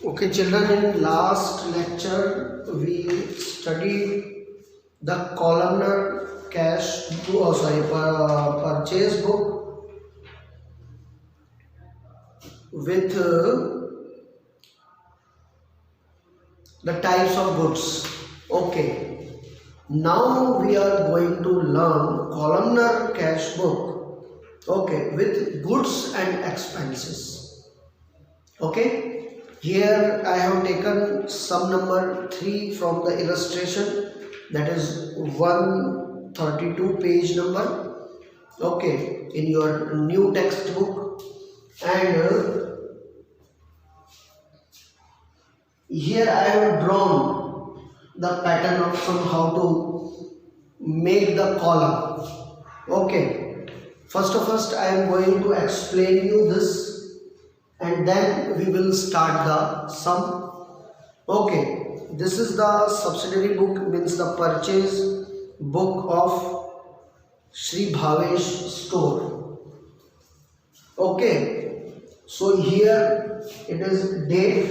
Okay, children, in last lecture we studied the columnar purchase book with the types of goods. Okay, now we are going to learn columnar cash book. Okay, with goods and expenses. Okay, here I have taken sum number 3 from the illustration, that is 132 page number. Okay, in your new textbook, and here I have drawn the pattern of how to make the column. Okay, first I am going to explain you this, and then we will start the sum. Okay, this is the subsidiary book, means the purchase book of Sri Bhavesh store. Okay, so here it is date,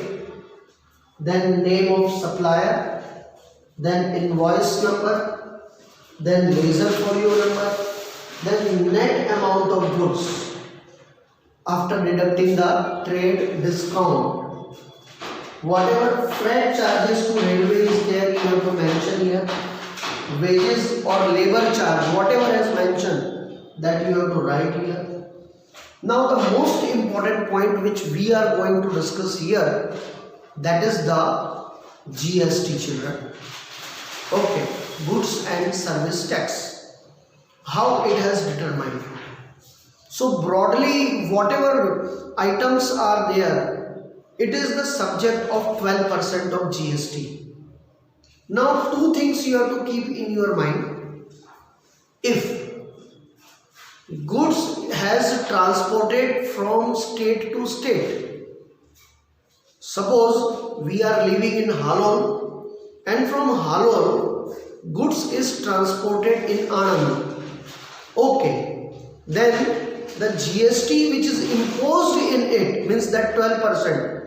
then name of supplier, then invoice number, then laser folio number, then net amount of goods after deducting the trade discount. Whatever freight charges to railway is there, you have to mention here. Wages or labor charge, whatever has mentioned, that you have to write here. Now the most important point which we are going to discuss here, that is the GST, children. Okay, goods and service tax, how it has determined. So broadly, whatever items are there, it is the subject of 12% of GST. Now two things you have to keep in your mind. If goods has transported from state to state, suppose we are living in Halol, and from Halol goods is transported in Anand. Okay, then the GST which is imposed in it, means that 12%,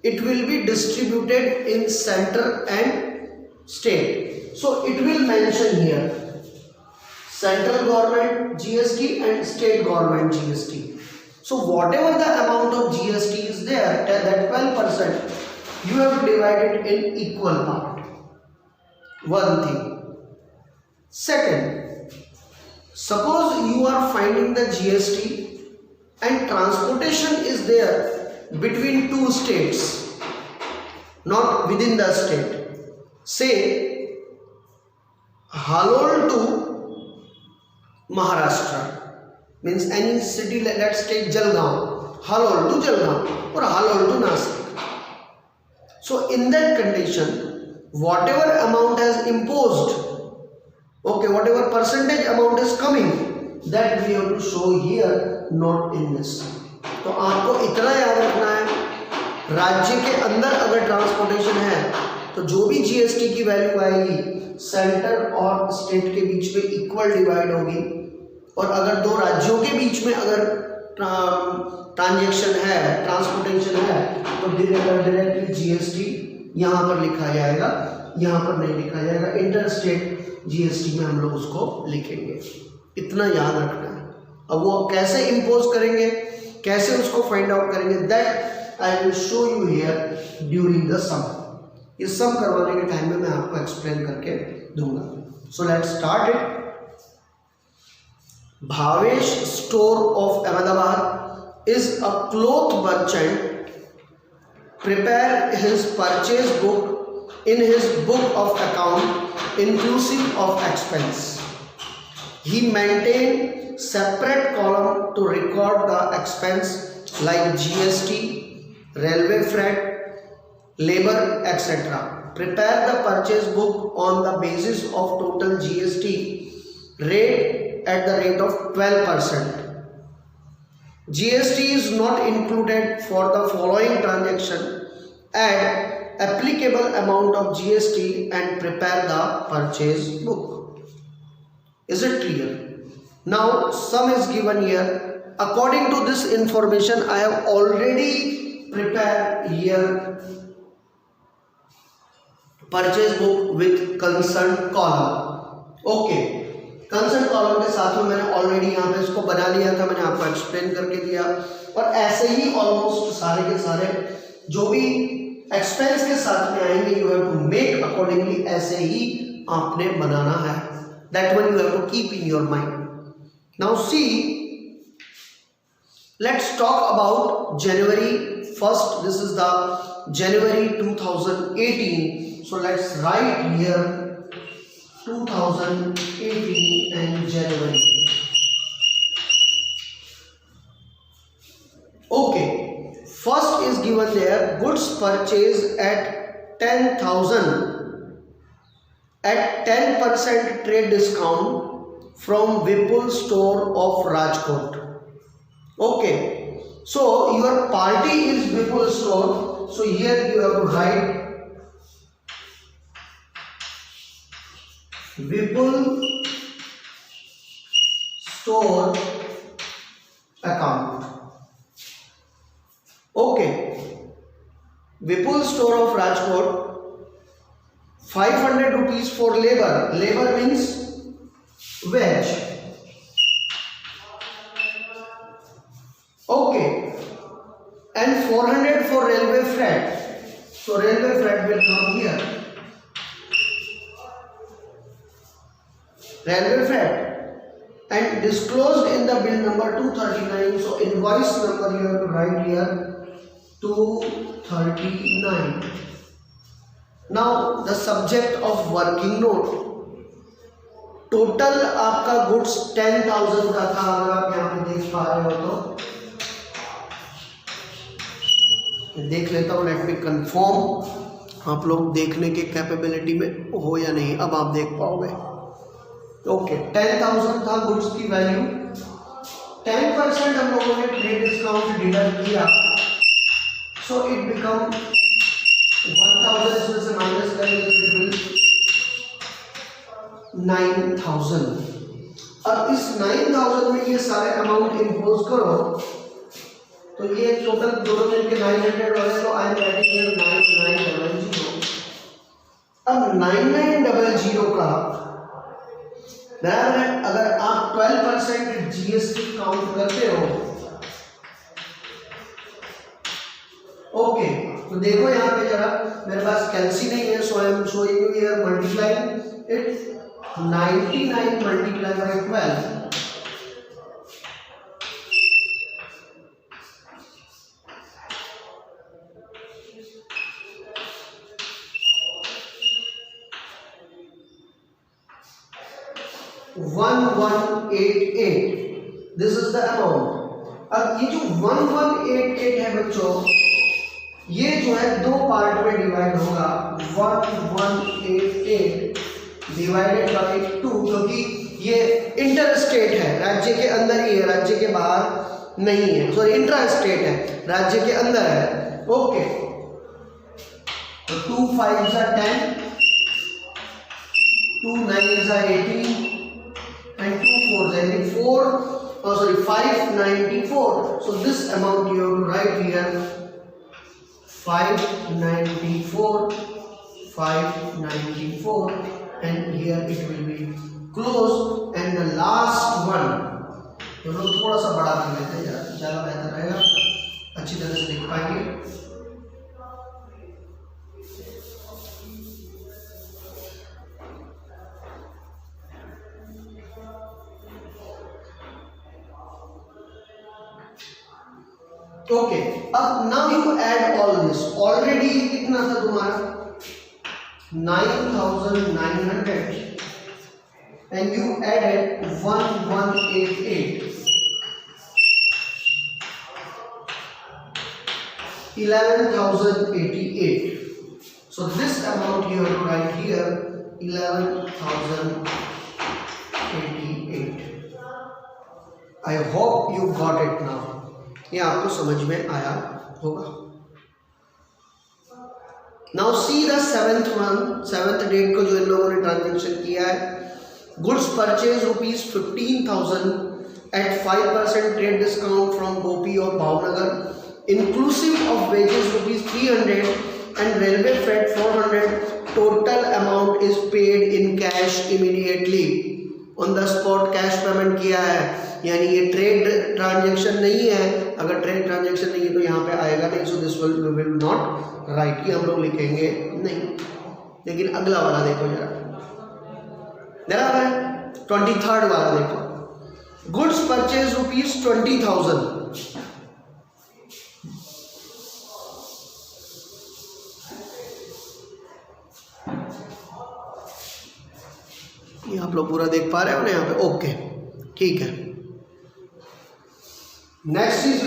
it will be distributed in center and state. So it will mention here central government GST and state government GST. So whatever the amount of GST is there, that 12%, you have to divide it in equal part. One thing. Second, suppose you are finding the GST and transportation is there between two states, not within the state. Say Halol to Maharashtra, means any city, let's take Jalgaon, Halol to Jalgaon or Halol to Nasik. So in that condition, whatever amount has imposed, okay, whatever percentage amount is coming, that we have to show here, not in this. तो आपको इतना याद रखना है, राज्य के अंदर अगर ट्रांसपोर्टेशन है तो जो भी जीएसटी की वैल्यू आएगी सेंटर और स्टेट के बीच में इक्वल डिवाइड होगी, और अगर दो राज्यों के बीच में अगर ट्रांजैक्शन है, ट्रांसपोर्टेशन है, तो डायरेक्टली जीएसटी यहाँ पर लिखा जाएगा, यहाँ पर नहीं लिखा जाएगा। इंटर स्टेट जीएसटी में हम लोग उसको लिखेंगे, इतना याद रखना है। अब वो कैसे इम्पोज करेंगे, कैसे उसको फाइंड आउट करेंगे, that I will show you here during the sum. ये सम करवाने के टाइम में मैं आपको एक्सप्लेन करके दूंगा। So let's start it. Bhavesh store of Ahmedabad is a cloth merchant. Prepare his purchase book in his book of account inclusive of expense. He maintained separate column to record the expense like GST, railway freight, labor, etc. Prepare the purchase book on the basis of total GST rate at the rate of 12%. GST is not included for the following transaction. Add applicable amount of GST and prepare the purchase book. Is it clear? Now sum is given here. According to this information, I have already prepared here purchase book with concern column. Okay, concern column के साथ में मैंने already यहाँ पे इसको बना लिया था, मैंने आपको एक्सप्लेन करके दिया। और ऐसे ही ऑलमोस्ट सारे के सारे जो भी एक्सपेंस के साथ में आएंगे you have to make accordingly, ऐसे ही आपने बनाना है। That one you have to keep in your mind. Now see, let's talk about January 1st. This is the January 2018. So let's write here 2018 and January. Okay, first is given there, goods purchased at 10,000 at 10% trade discount from Vipul store of Rajkot. Okay, so your party is Vipul store, so here you have to write Vipul store account. Okay, Vipul store of Rajkot, 500 rupees for labor. Labor means wage. Okay, and 400 for railway freight. So railway freight will come here. Railway freight and disclosed in the bill number 239. So invoice number you have to write here 239. Now the subject of working note. Total आपका goods 10,000 का था, अगर आप यहाँ पे देख पा रहे हो तो देख लेता हूँ। लेट मी कंफर्म आप लोग देखने के कैपेबिलिटी में हो या नहीं। अब आप देख पाओगे। ओके, 10,000 था गुड्स की वैल्यू, 10% हम लोगों ने ट्रेड डिस्काउंट डिडक्ट किया, सो इट बिकम 1,000, इसमें से माइनस करेंगे 9,000। अब इस 9,000 में ये सारे अमाउंट इम्पोज करो तो ये टोटल दोनों मिलकर 900 हो गए। तो आई एम राइटिंग हियर 9900। अब 9900 का बराबर है, अगर आप 12% जीएसटी काउंट करते हो। ओके, तो देखो यहाँ पे जरा, मेरे पास कैलसी नहीं है, so I am showing you here multiplying it 99 multiplied by 12. This is the amount. अब ये जो 1188 है बच्चों, ये जो है दो पार्ट में डिवाइड होगा। 1188 डिवाइडेड बाई 2, क्योंकि ये इंटर स्टेट है, राज्य के अंदर ही है, राज्य के बाहर नहीं है। सॉरी, इंट्रा स्टेट है, राज्य के अंदर है। ओके, तो 2 5 10, 2 9 18 and 2 4 594. So this amount you have to write here 594, and here it will be closed, and the last one तो लोग थोड़ा सा बड़ा कर लेते हैं, ज़्यादा बेहतर रहेगा, अच्छी तरह से लिख पाएंगे। ओके, अब now you add all this. Already कितना था तुम्हारा 9,900 and you added 1188, 11,088. So this amount you have to write here 11,088. I hope you got it now. ये आपको समझ में आया होगा। Now see the 7th one, 7th date को जो इन लोगों ने ट्रांजेक्शन किया है। Goods purchase ₹15,000 at 5% trade discount from Gopi और Bhavnagar, inclusive of wages ₹300 and railway freight 400 total amount is paid in cash immediately. On the spot cash payment किया है, यानी ये ट्रेड ट्रांजेक्शन नहीं है. अगर ट्रेड ट्रांजेक्शन नहीं है तो यहाँ पे आएगा नहीं. So this will not right, ये हम लोग लिखेंगे नहीं. लेकिन अगला वाला देखो जरा, बराबर है. 23rd वाला देखो, गुड्स परचेज ₹20,000. ये आप लोग पूरा देख पा रहे हो ना यहाँ पे? ओके, ठीक है. Next is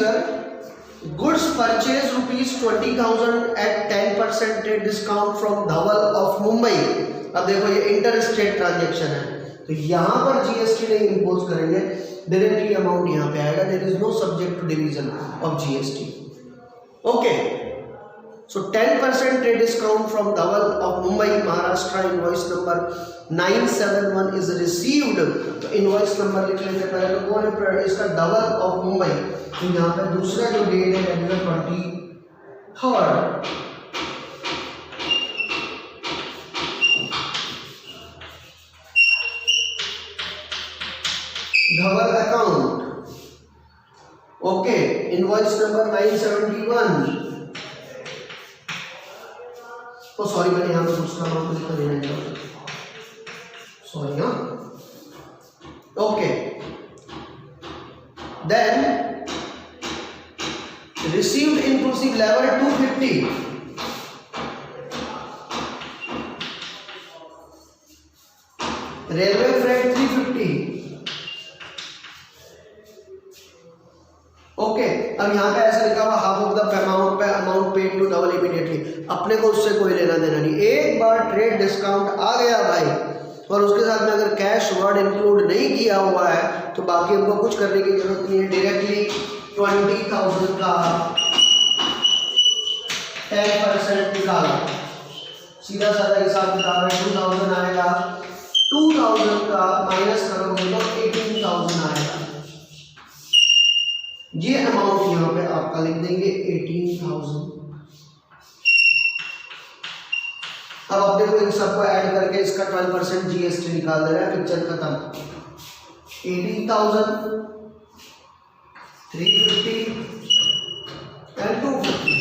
goods purchase ₹20,000 at 10% trade discount from Dhaval of Mumbai. अब देखो ये इंटर स्टेट ट्रांजेक्शन है, तो यहाँ पर जीएसटी नहीं इम्पोज करेंगे, डायरेक्टली अमाउंट यहाँ पे आएगा. There is no subject to division of GST. Okay, so 10% trade discount from Dhawal of Mumbai, Maharashtra. Invoice number 971 is received. तो invoice number लिख लेते हैं पहले. तो कौन है इसका? Dhawal of Mumbai. तो यहाँ पे दूसरा जो डेट है 23rd. Dhawal account. Okay, invoice number 971. तो सॉरी, मैंने यहाँ पे दूसरा नाम लिखा देना चाहिए, सॉरी. हाँ, okay. Then received inclusive level 250. Railway freight 350. Okay, अब यहाँ पे ऐसा लिखा हुआ हाफ ऑफ द अमाउंट पे amount paid to double immediately. अपने को उससे कोई लेना देना नहीं. एक बार ट्रेड डिस्काउंट आ गया भाई, और उसके साथ में अगर कैश वर्ड इंक्लूड नहीं किया हुआ है तो बाकी हमको कुछ करने की जरूरत नहीं है. डायरेक्टली 20,000 का 10% निकाला, सीधा साधा हिसाब किताब है. 2,000 आएगा, 2,000 का माइनस करोगे तो 18,000 आएगा. ये अमाउंट यहाँ पे आपका लिख देंगे 18,000. अब आप देखो इन सबको ऐड करके इसका 12% जीएसटी निकाल दे रहा है. पिक्चर खत्म. 18,000, 350 एंड 250.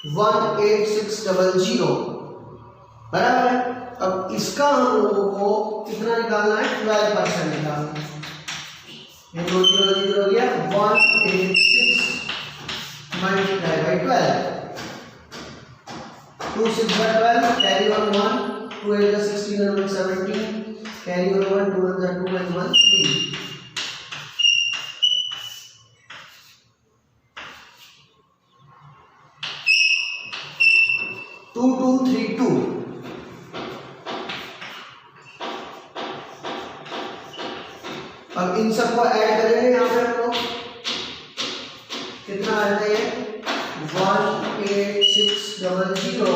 00618,600 बराबर है. अब इसका हम लोगों को कितना निकालना है? 12% निकालना है. ये 2 0 हो गया. 186 multiply by 12. 2 6 12, carry on 1, 2 8 16 and 17, carry on 1, 2 1 2 and 1 3. Two 2 3 2. अब इन सबको ऐड करेंगे यहाँ पे हम लोग, कितना आता है? 18600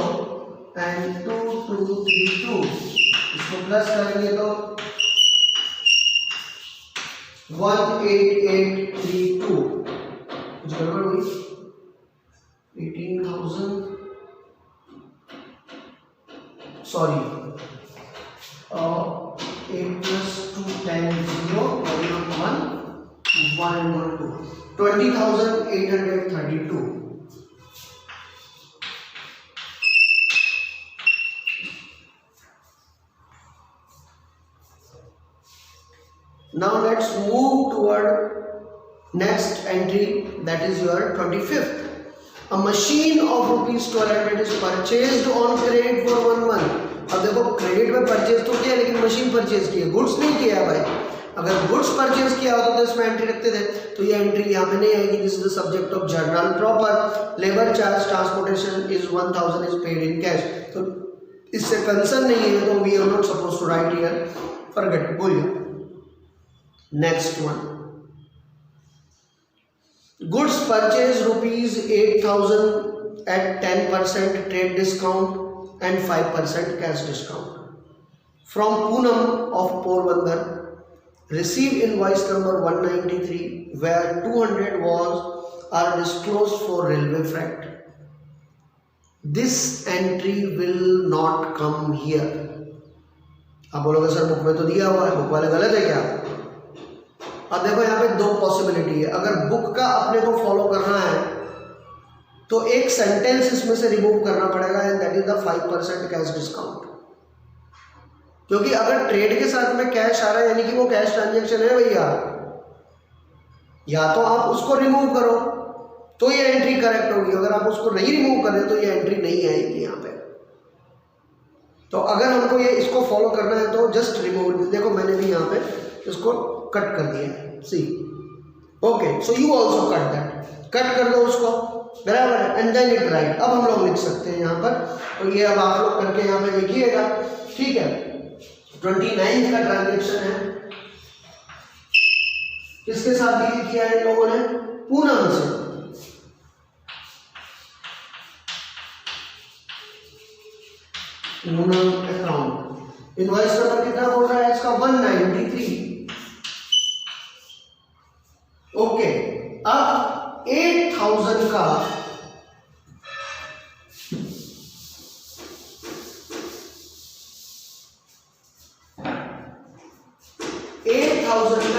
एंड 2232. इसको प्लस करेंगे तो 18832. कुछ गड़बड़ हुई? 18,000, sorry, 8 plus 2 times 0, 1 and 1 2, 20,832. Now let's move toward next entry, that is your 25th. A machine of ₹1200 is purchased on credit for 1 month. अब देखो क्रेडिट में परचेज तो किया लेकिन मशीन परचेज की है, गुड्स नहीं किया भाई. अगर गुड्स परचेज किया होता तो इसमें एंट्री रखते थे, तो ये एंट्री यहाँ पे नहीं आएगी. This is the subject of journal proper. Labour charge transportation is 1,000 is paid in cash. तो इससे कंसर्न नहीं है, तो we are not suppose to write here. Forget, बोलिए. Next one, goods purchase ₹8,000 at 10% trade discount and 5% cash discount from Poonam of Porbandar receive invoice number 193 where 200 are disclosed for railway freight. This entry will not come here. आप बोलोगे sir book में तो दिया हुआ है, book वाले गलत है क्या? अब देखो यहाँ पे दो पॉसिबिलिटी है। अगर बुक का अपने को फॉलो करना है तो एक सेंटेंस इसमें से रिमूव करना पड़ेगा, and that is the 5% cash discount. क्योंकि अगर ट्रेड के साथ में कैश आ रहा है यानी कि वो कैश ट्रांजेक्शन है भैया, या तो आप उसको रिमूव करो तो ये एंट्री करेक्ट होगी, अगर आप उसको नहीं रिमूव कर रहे तो ये एंट्री नहीं आएगी यहाँ पे। तो अगर हमको ये इसको फॉलो करना है तो जस्ट रिमूव। देखो मैंने भी यहाँ पे इसको कट कर दिया है, see. Okay, so you also cut that, cut कर दो उसको, बराबर है, एंड देन इट राइट। अब हम लोग लिख सकते हैं यहाँ पर, और ये अब आप लोग करके यहाँ पे लिखिएगा, ठीक है। 29 का ट्रांजेक्शन है, किसके साथ डील किया है इन लोगों ने? पूनम से। पूनम अकाउंट। इनवॉइस नंबर कितना बोल रहा है इसका? 193। ओके, अब 8000 का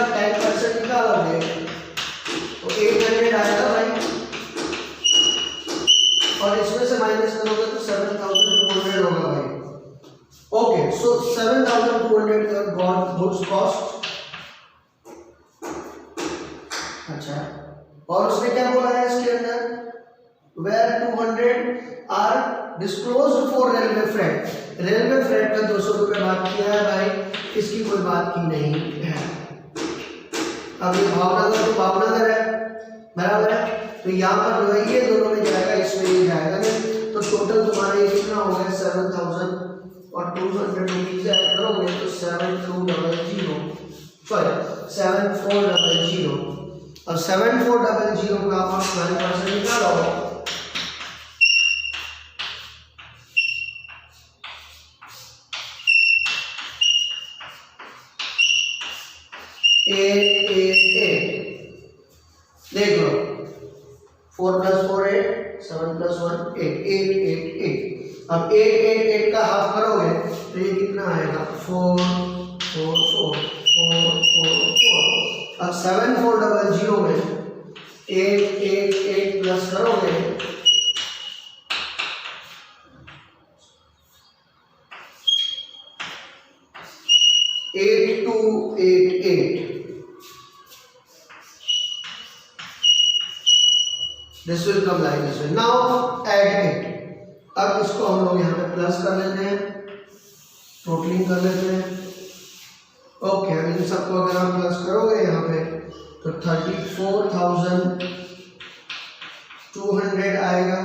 10% निकालोगे तो 800 आएगा भाई, और इसमें से माइनस करोगे तो 7200 होगा भाई। ओके, सो 7200 का गुड्स कॉस्ट। अच्छा, और उसने क्या बोला है इसके अंदर? Where 200 are disclosed for railway freight. Railway freight का 200 रुपये बात किया है भाई, इसकी कोई बात की नहीं है। अब ये भावनगर तो भावनगर है, बराबर है, तो यहाँ पर जो है ये दोनों में जाएगा, इसमें ये जाएगा नहीं, तो टोटल तुम्हारा ये कितना हो गया? 7000 और 200 रुपीज ऐड करोगे तो 7200, सॉरी 7400। अब 7400 का आप 12% निकालो, देख लो, 4 + 4 8, 7 + 1 8, 888। अब 888 का हाफ करोगे तो ये कितना आएगा? 4 4 4 4 4 4। अब 7400 में 888 प्लस करोगे तो 8288। This will come like this way. Now add it. अब इसको हम लोग यहाँ पे प्लस कर लेते हैं, टोटलिंग कर लेते हैं। ओके, अब इन सबको अगर आप प्लस करोगे यहाँ पे तो 34,200 आएगा।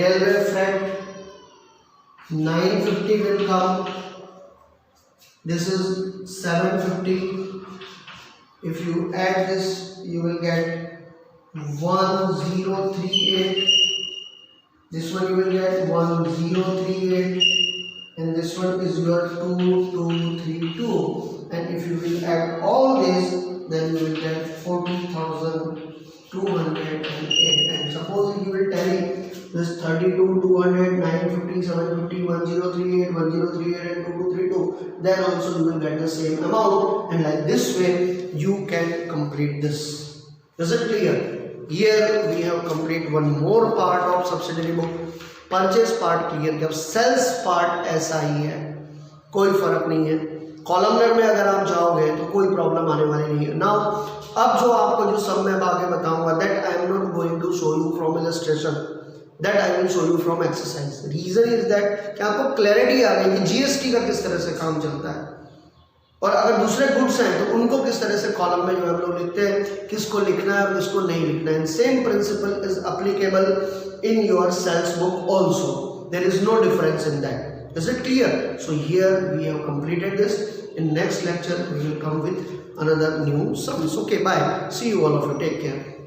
Railway freight 950 will come. This is 750. If you add this, you will get 1038. This one you will get 1038, and this one is your 2232. And if you will add all this, then you will get 40,208. And suppose you will tally this 32, 200, 950, 750, 1038, 1038, and 2232, then also you will get the same amount. And like this way, you can complete this. Is it clear? Here we have complete one more part of subsidiary book. Purchase part clear किया, sales part ऐसा ही है, कोई फर्क नहीं है। Columnar में अगर आप जाओगे तो कोई प्रॉब्लम आने वाली नहीं है। नाउ अब जो आपको जो सब मैं आगे बताऊंगा, that I am not going to show you from illustration, that I will show you from exercise. Reason is that कि आपको क्लैरिटी आ गई कि जीएसटी का किस तरह से काम चलता है, और अगर दूसरे गुड्स हैं तो उनको किस तरह से कॉलम में जो हम लोग लिखते हैं, किसको लिखना है और किसको नहीं लिखना है। Same principle is applicable in your sales book also, there is no difference in that. Is it clear? So here we have completed this. In next lecture we will come with another new sums. Okay, bye, see you all of you, take care.